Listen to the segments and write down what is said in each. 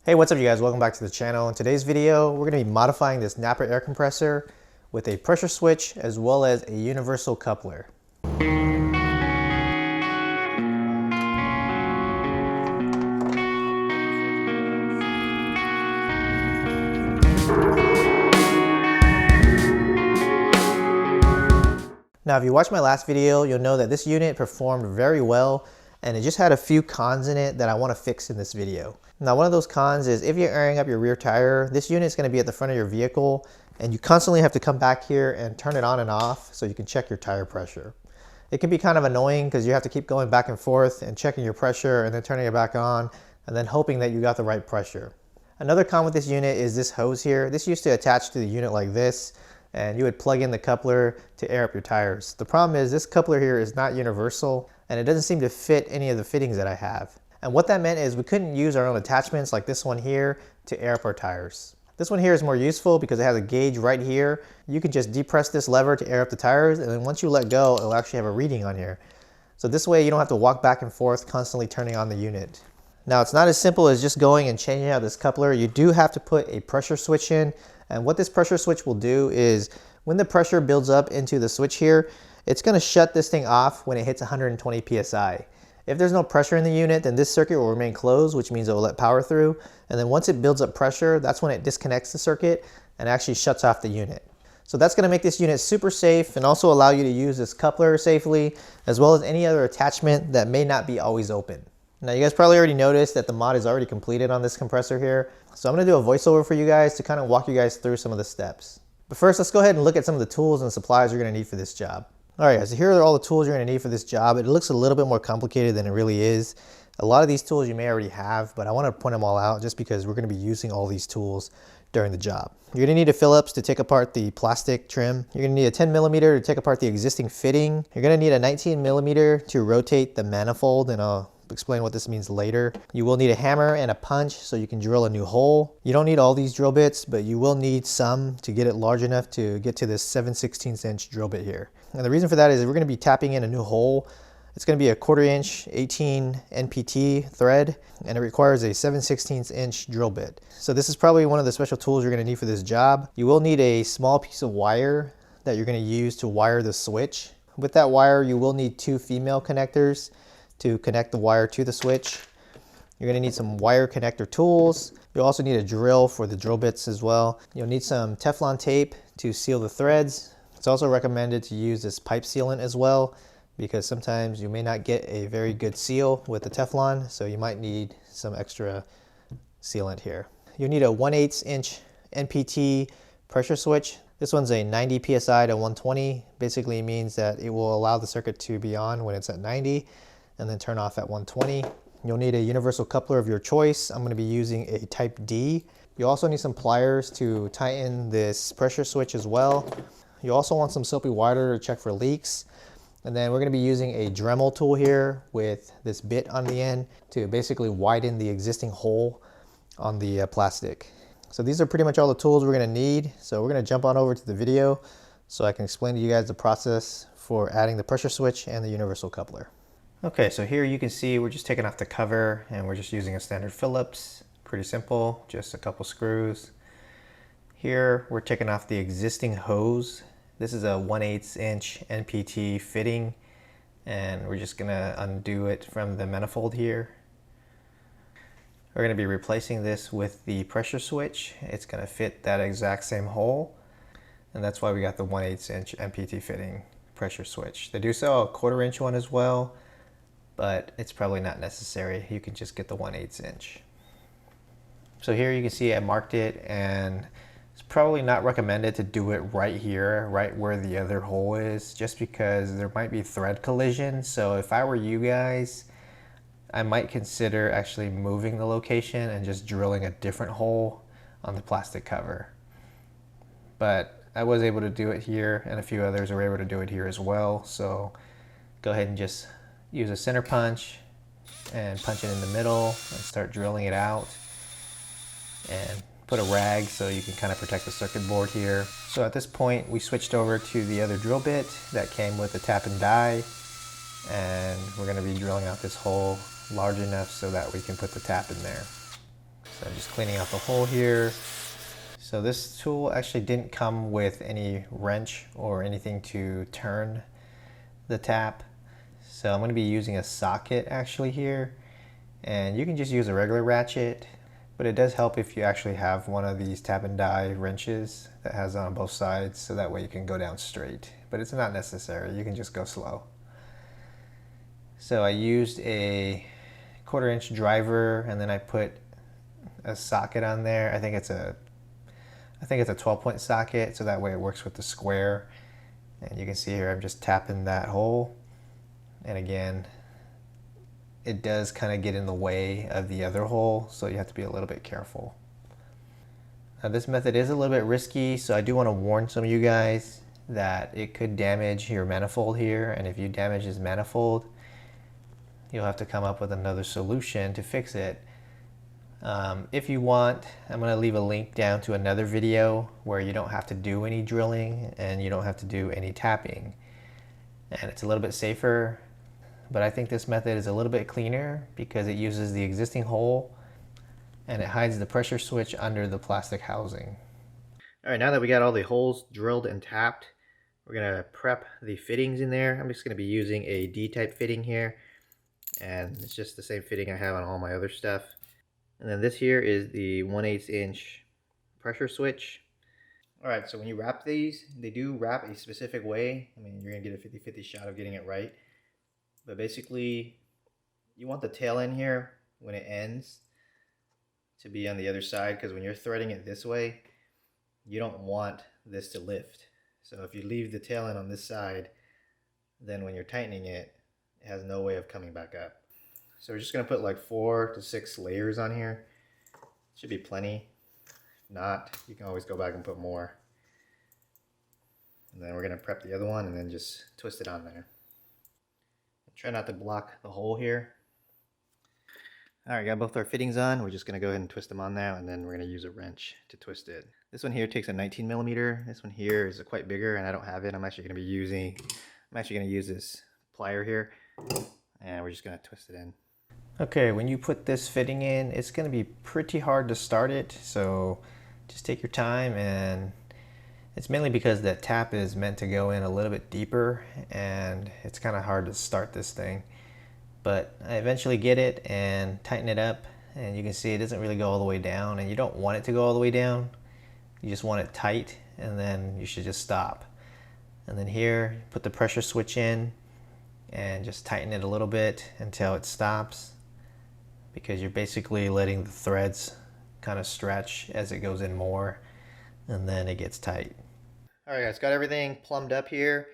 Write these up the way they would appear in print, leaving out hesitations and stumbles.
Hey, what's up you guys? Welcome back to the channel. In today's video, we're going to be modifying this Napa air compressor with a pressure switch as well as a universal coupler. Now, if you watched my last video, you'll know that this unit performed very well and it just had a few cons in it that I want to fix in this video. Now, one of those cons is if you're airing up your rear tire, this unit is going to be at the front of your vehicle and you constantly have to come back here and turn it on and off so you can check your tire pressure. It can be kind of annoying because you have to keep going back and forth and checking your pressure and then turning it back on and then hoping that you got the right pressure. Another con with this unit is this hose here. This used to attach to the unit like this, and you would plug in the coupler to air up your tires. The problem is this coupler here is not universal and it doesn't seem to fit any of the fittings that I have. And what that meant is we couldn't use our own attachments like this one here to air up our tires. This one here is more useful because it has a gauge right here. You can just depress this lever to air up the tires, and then once you let go, it'll actually have a reading on here. So this way you don't have to walk back and forth constantly turning on the unit. Now, it's not as simple as just going and changing out this coupler. You do have to put a pressure switch in, and what this pressure switch will do is when the pressure builds up into the switch here, it's going to shut this thing off when it hits 120 psi. If there's no pressure in the unit, then this circuit will remain closed, which means it will let power through. And then once it builds up pressure, that's when it disconnects the circuit and actually shuts off the unit. So that's going to make this unit super safe and also allow you to use this coupler safely, as well as any other attachment that may not be always open. Now, you guys probably already noticed that the mod is already completed on this compressor here. So I'm going to do a voiceover for you guys to kind of walk you guys through some of the steps. But first, let's go ahead and look at some of the tools and supplies you're going to need for this job. All right, guys, so here are all the tools you're going to need for this job. It looks a little bit more complicated than it really is. A lot of these tools you may already have, but I want to point them all out just because we're going to be using all these tools during the job. You're going to need a Phillips to take apart the plastic trim. You're going to need a 10mm to take apart the existing fitting. You're going to need a 19mm to rotate the manifold, and I'll explain what this means later. You will need a hammer and a punch so you can drill a new hole. You don't need all these drill bits, but you will need some to get it large enough to get to this 7/16 inch drill bit here. And the reason for that is we're going to be tapping in a new hole. It's going to be a 1/4 inch 18 NPT thread, and it requires a 7/16 inch drill bit. So this is probably one of the special tools you're going to need for this job. You will need a small piece of wire that you're going to use to wire the switch. With that wire, you will need 2 female connectors to connect the wire to the switch. You're going to need some wire connector tools. You'll also need a drill for the drill bits as well. You'll need some Teflon tape to seal the threads. It's also recommended to use this pipe sealant as well, because sometimes you may not get a very good seal with the Teflon, so you might need some extra sealant here. You'll need a 1/8 inch NPT pressure switch. This one's a 90 psi to 120. Basically means that it will allow the circuit to be on when it's at 90 and then turn off at 120. You'll need a universal coupler of your choice. I'm going to be using a type D. You also need some pliers to tighten this pressure switch as well. You also want some soapy water to check for leaks. And then we're going to be using a Dremel tool here with this bit on the end to basically widen the existing hole on the plastic. So these are pretty much all the tools we're going to need. So we're going to jump on over to the video so I can explain to you guys the process for adding the pressure switch and the universal coupler. Okay, so here you can see we're just taking off the cover and we're just using a standard Phillips. Pretty simple, just a couple screws. Here we're taking off the existing hose. This is a 1/8 inch NPT fitting, and we're just gonna undo it from the manifold here. We're gonna be replacing this with the pressure switch. It's gonna fit that exact same hole, and that's why we got the 1/8 inch NPT fitting pressure switch. They do sell a 1/4 inch one as well, but it's probably not necessary. You can just get the 1/8 inch. So here you can see I marked it, and it's probably not recommended to do it right here, right where the other hole is, just because there might be thread collision. So if I were you guys, I might consider actually moving the location and just drilling a different hole on the plastic cover. But I was able to do it here, and a few others were able to do it here as well. So go ahead and just use a center punch and punch it in the middle and start drilling it out, and put a rag so you can kind of protect the circuit board here. So at this point we switched over to the other drill bit that came with the tap and die, and we're going to be drilling out this hole large enough so that we can put the tap in there. So I'm just cleaning out the hole here. So this tool actually didn't come with any wrench or anything to turn the tap. So I'm going to be using a socket actually here. And you can just use a regular ratchet, but it does help if you actually have one of these tap and die wrenches that has on both sides, so that way you can go down straight. But it's not necessary, you can just go slow. So I used a 1/4 inch driver, and then I put a socket on there. I think it's a 12-point socket, so that way it works with the square. And you can see here I'm just tapping that hole, and again it does kind of get in the way of the other hole, so you have to be a little bit careful. Now this method is a little bit risky, so I do want to warn some of you guys that it could damage your manifold here, and if you damage this manifold, you'll have to come up with another solution to fix it. If you want, I'm going to leave a link down to another video where you don't have to do any drilling and you don't have to do any tapping. And it's a little bit safer, but I think this method is a little bit cleaner because it uses the existing hole and it hides the pressure switch under the plastic housing. All right, now that we got all the holes drilled and tapped, we're going to prep the fittings in there. I'm just going to be using a D-type fitting here, and it's just the same fitting I have on all my other stuff. And then this here is the 1/8 inch pressure switch. All right, so when you wrap these, they do wrap a specific way. I mean, you're gonna get a 50-50 shot of getting it right. But basically, you want the tail end here, when it ends, to be on the other side, because when you're threading it this way, you don't want this to lift. So if you leave the tail end on this side, then when you're tightening it, it has no way of coming back up. So we're just going to put like 4 to 6 layers on here. Should be plenty. If not, you can always go back and put more. And then we're going to prep the other one and then just twist it on there. Try not to block the hole here. Alright, got both our fittings on. We're just going to go ahead and twist them on now, and then we're going to use a wrench to twist it. This one here takes a 19mm. This one here is quite bigger, and I don't have it. I'm actually going to use this plier here, and we're just going to twist it in. Okay, when you put this fitting in, it's going to be pretty hard to start it, so just take your time. And it's mainly because that tap is meant to go in a little bit deeper, and it's kind of hard to start this thing. But I eventually get it and tighten it up, and you can see it doesn't really go all the way down, and you don't want it to go all the way down. You just want it tight, and then you should just stop. And then here, put the pressure switch in and just tighten it a little bit until it stops, because you're basically letting the threads kind of stretch as it goes in more, and then it gets tight. All right guys, got everything plumbed up here,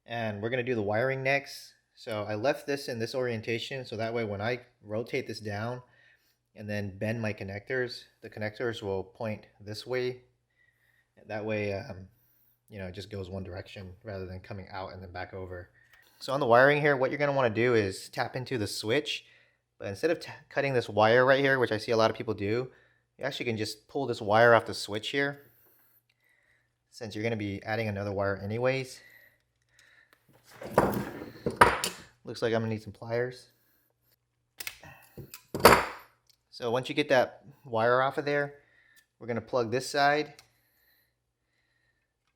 and we're gonna do the wiring next. So I left this in this orientation, so that way when I rotate this down and then bend my connectors, the connectors will point this way. That way, it just goes one direction rather than coming out and then back over. So on the wiring here, what you're gonna wanna do is tap into the switch. But instead of cutting this wire right here, which I see a lot of people do, you actually can just pull this wire off the switch here, since you're going to be adding another wire anyways. Looks like I'm going to need some pliers. So once you get that wire off of there, we're going to plug this side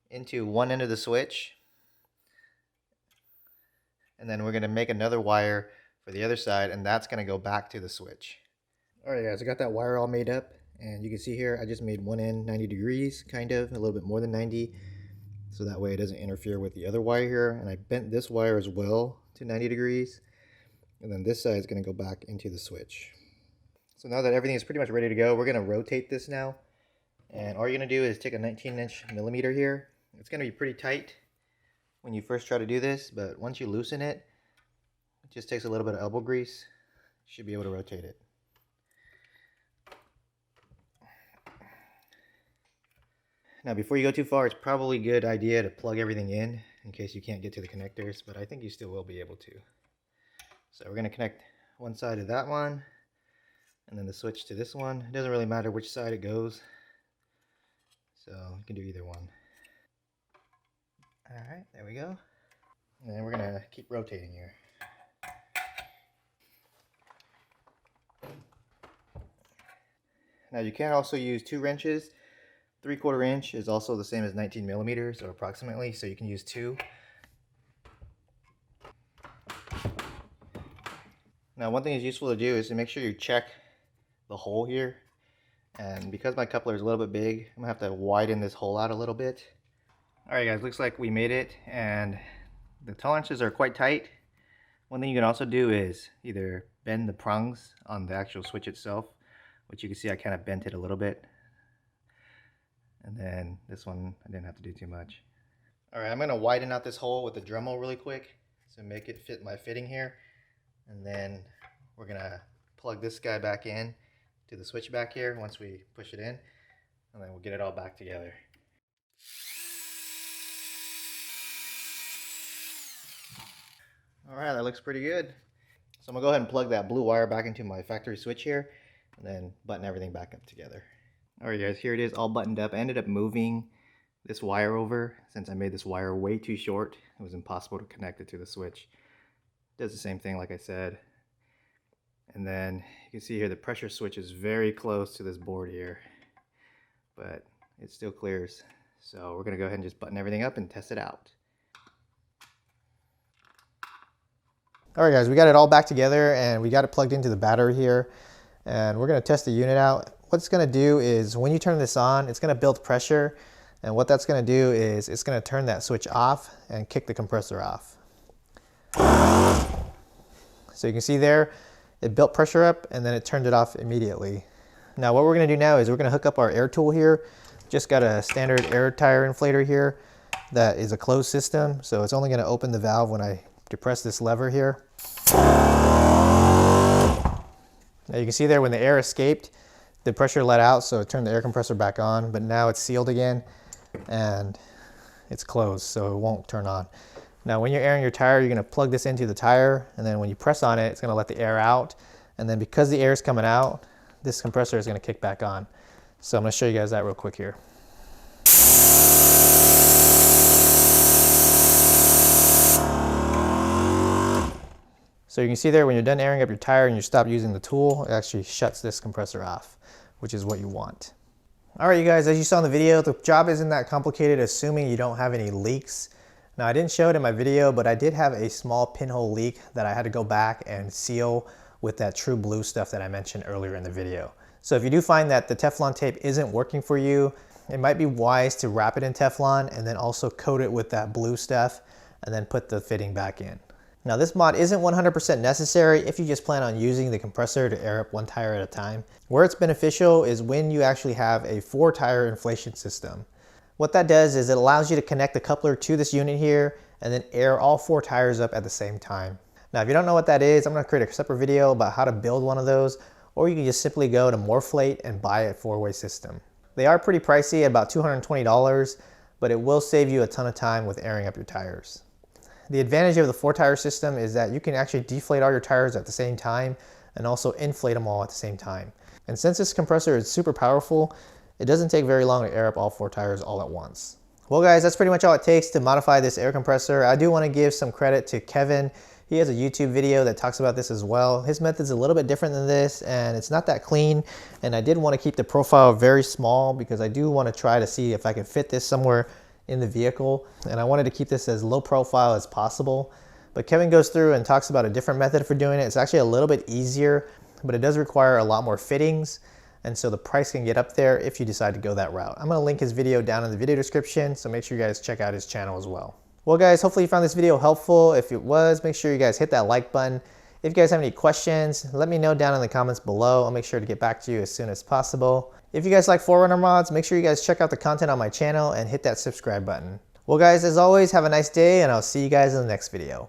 into one end of the switch, and then we're going to make another wire for the other side, and that's going to go back to the switch. Alright guys, I got that wire all made up, and you can see here I just made one end 90 degrees, kind of, a little bit more than 90, so that way it doesn't interfere with the other wire here. And I bent this wire as well to 90 degrees, and then this side is going to go back into the switch. So now that everything is pretty much ready to go, we're going to rotate this now, and all you're going to do is take a 19-inch millimeter here. It's going to be pretty tight when you first try to do this, but once you loosen it, it just takes a little bit of elbow grease. You should be able to rotate it. Now before you go too far, it's probably a good idea to plug everything in case you can't get to the connectors, but I think you still will be able to. So we're going to connect one side to that one, and then the switch to this one. It doesn't really matter which side it goes, so you can do either one. Alright, there we go. And then we're going to keep rotating here. Now you can also use 2 wrenches. 3/4 inch is also the same as 19 millimeters, or approximately, so you can use 2. Now one thing is useful to do is to make sure you check the hole here. And because my coupler is a little bit big, I'm gonna have to widen this hole out a little bit. Alright guys, looks like we made it, and the tolerances are quite tight. One thing you can also do is either bend the prongs on the actual switch itself, which you can see I kind of bent it a little bit. And then this one, I didn't have to do too much. Alright, I'm gonna widen out this hole with the Dremel really quick to make it fit my fitting here. And then we're gonna plug this guy back in to the switch back here once we push it in, and then we'll get it all back together. All right, that looks pretty good. So I'm gonna go ahead and plug that blue wire back into my factory switch here, and then button everything back up together. All right guys, here it is all buttoned up. I ended up moving this wire over since I made this wire way too short. It was impossible to connect it to the switch. Does the same thing like I said. And then you can see here the pressure switch is very close to this board here, but it still clears. So we're gonna go ahead and just button everything up and test it out. All right guys, we got it all back together and we got it plugged into the battery here, and we're gonna test the unit out. What it's gonna do is when you turn this on, it's gonna build pressure, and what that's gonna do is it's gonna turn that switch off and kick the compressor off. So you can see there, it built pressure up and then it turned it off immediately. Now what we're gonna do now is we're gonna hook up our air tool here. Just got a standard air tire inflator here that is a closed system, so it's only gonna open the valve when I depress this lever here. Now you can see there when the air escaped, the pressure let out, so it turned the air compressor back on, but now it's sealed again and it's closed, so it won't turn on. Now when you're airing your tire, you're gonna plug this into the tire, and then when you press on it, it's gonna let the air out, and then because the air is coming out, this compressor is gonna kick back on. So I'm gonna show you guys that real quick here. So you can see there when you're done airing up your tire and you stop using the tool, it actually shuts this compressor off, which is what you want. All right, you guys, as you saw in the video, the job isn't that complicated, assuming you don't have any leaks. Now I didn't show it in my video, but I did have a small pinhole leak that I had to go back and seal with that True Blue stuff that I mentioned earlier in the video. So if you do find that the Teflon tape isn't working for you, it might be wise to wrap it in Teflon and then also coat it with that blue stuff and then put the fitting back in. Now this mod isn't 100% necessary if you just plan on using the compressor to air up one tire at a time. Where it's beneficial is when you actually have a 4-tire inflation system. What that does is it allows you to connect the coupler to this unit here and then air all 4 tires up at the same time. Now if you don't know what that is, I'm going to create a separate video about how to build one of those, or you can just simply go to Moreflate and buy a 4-way system. They are pretty pricey at about $220, but it will save you a ton of time with airing up your tires. The advantage of the 4-tire system is that you can actually deflate all your tires at the same time and also inflate them all at the same time. And since this compressor is super powerful, it doesn't take very long to air up all 4 tires all at once. Well guys, that's pretty much all it takes to modify this air compressor. I do want to give some credit to Kevin. He has a YouTube video that talks about this as well. His method's a little bit different than this, and it's not that clean. And I did want to keep the profile very small because I do want to try to see if I can fit this somewhere in the vehicle, and I wanted to keep this as low profile as possible. But Kevin goes through and talks about a different method for doing it. It's actually a little bit easier, but it does require a lot more fittings, and so the price can get up there if you decide to go that route. I'm going to link his video down in the video description, so make sure you guys check out his channel as well. Well guys, hopefully you found this video helpful. If it was, make sure you guys hit that like button. If you guys have any questions, let me know down in the comments below. I'll make sure to get back to you as soon as possible. If you guys like 4Runner mods, make sure you guys check out the content on my channel and hit that subscribe button. Well guys, as always, have a nice day, and I'll see you guys in the next video.